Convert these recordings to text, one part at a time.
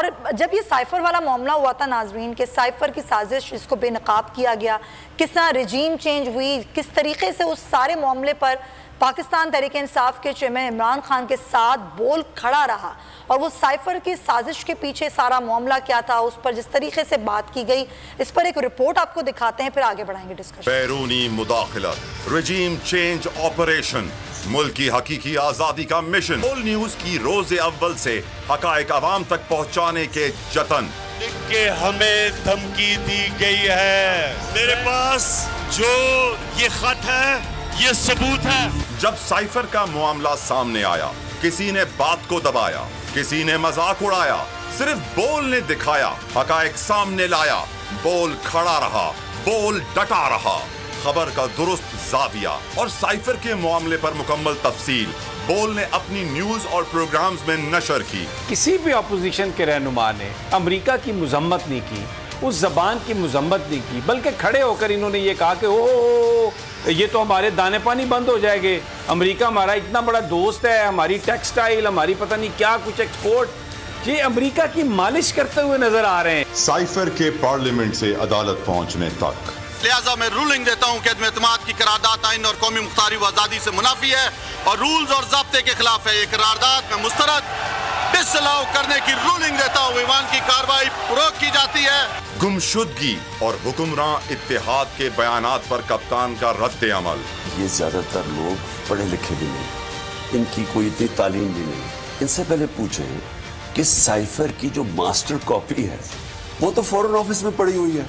اور جب یہ سائفر والا معاملہ ہوا تھا ناظرین کہ سائفر کی سازش اس کو بے نقاب کیا گیا، کس طرح رجیم چینج ہوئی، کس طریقے سے اس سارے معاملے پر پاکستان تحریک انصاف کے چیئرمین عمران خان کے ساتھ بول کھڑا رہا، اور وہ سائفر کی سازش کے پیچھے سارا معاملہ کیا تھا، اس پر جس طریقے سے بات کی گئی، اس پر ایک رپورٹ آپ کو دکھاتے ہیں، پھر آگے بڑھائیں گے ڈسکشن۔ بیرونی مداخلت، رجیم چینج آپریشن، ملک کی حقیقی آزادی کا مشن، بول نیوز کی روز اول سے حقائق عوام تک پہنچانے کے جتن۔ لکھ کے ہمیں دھمکی دی گئی ہے، میرے پاس جو یہ خط ہے یہ ثبوت ہے۔ جب سائفر کا معاملہ سامنے آیا، کسی نے بات کو دبایا، کسی نے مذاق اڑایا، صرف بول نے دکھایا، حقائق سامنے لایا، بول کھڑا رہا، بول ڈٹا رہا، خبر کا درست زاویہ اور سائفر کے معاملے پر مکمل تفصیل بول نے اپنی نیوز اور پروگرامز میں نشر کی۔ کسی بھی اپوزیشن کے رہنما نے امریکہ کی مذمت نہیں کی، اس زبان کی مذمت نہیں کی، بلکہ کھڑے ہو کر انہوں نے یہ کہا کہ یہ تو ہمارے دانے پانی بند ہو جائے گے، امریکہ ہمارا اتنا بڑا دوست ہے، ہماری ٹیکسٹائل، ہماری پتہ نہیں کیا کچھ ایکسپورٹ، یہ امریکہ کی مالش کرتے ہوئے نظر آ رہے ہیں۔ سائفر کے پارلیمنٹ سے عدالت پہنچنے تک، لہٰذا میں رولنگ دیتا ہوں کہ عدم اعتماد کی قرارداد آئین اور قومی مختاری و آزادی سے منافی ہے اور رولز اور ضابطے کے خلاف ہے۔ یہ قرارداد میں مسترد ڈسلاؤ کرنے کی رولنگ دیتا ہوں۔ ایوان کی کارروائی فروغ کی جاتی ہے۔ گمشدگی اور حکمراں اتحاد کے بیانات پر کپتان کا رد عمل۔ یہ زیادہ تر لوگ پڑھے لکھے بھی نہیں، ان کی کوئی اتنی تعلیم بھی نہیں، ان سے پہلے پوچھیں کہ سائفر کی جو ماسٹر کاپی ہے وہ تو فورن آفس میں پڑی ہوئی ہے،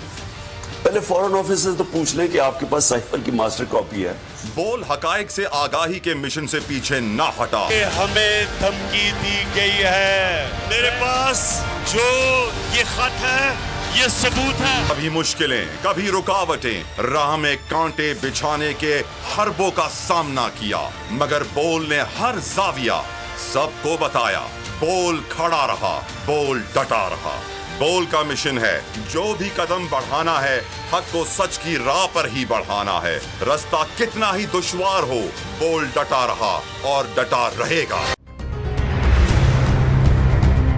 پہلے فورن آفس سے تو پوچھ لیں کہ آپ کے پاس سائفر کی ماسٹر کاپی ہے۔ بول حقائق سے آگاہی کے مشن سے پیچھے نہ ہٹا۔ کہ ہمیں دھمکی دی گئی ہے، میرے پاس جو یہ خط ہے یہ ثبوت ہے۔ کبھی مشکلیں، کبھی رکاوٹیں، راہ میں کانٹے بچھانے کے حربوں کا سامنا کیا، مگر بول نے ہر زاویہ سب کو بتایا۔ بول کھڑا رہا، بول ڈٹا رہا۔ بول کا مشن ہے جو بھی قدم بڑھانا ہے حق کو سچ کی راہ پر ہی بڑھانا ہے، رستہ کتنا ہی دشوار ہو، بول ڈٹا رہا اور ڈٹا رہے گا۔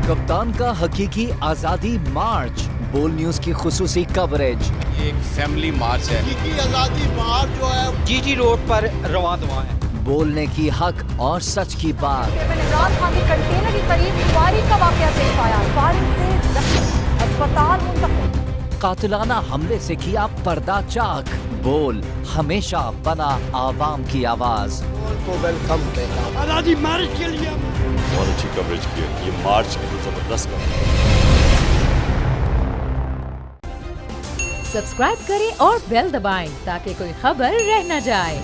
کپتان کا حقیقی آزادی مارچ، بول نیوز کی خصوصی کوریج۔ یہ ایک فیملی مارچ ہے، حقیقی آزادی مارچ جو ہے جی روڈ پر رواں دواں ہے۔ بولنے کی حق اور سچ کی بات۔ عمران خان کے کنٹینر کے قریب فائرنگ کا واقعہ پیش آیا، فائرنگ سے زخمی، اسپتال منتقل۔ قاتلانہ حملے سے کیا پردہ چاک، بول ہمیشہ بنا عوام کی آواز۔ بول کو ویلکم کہتا ہوں۔ آزادی مارچ کے لیے بہت اچھی کوریج کی ہے، یہ مارچ کی تو زبردست سبسکرائب کریں اور بیل دبائیں تاکہ کوئی خبر رہ نہ جائے۔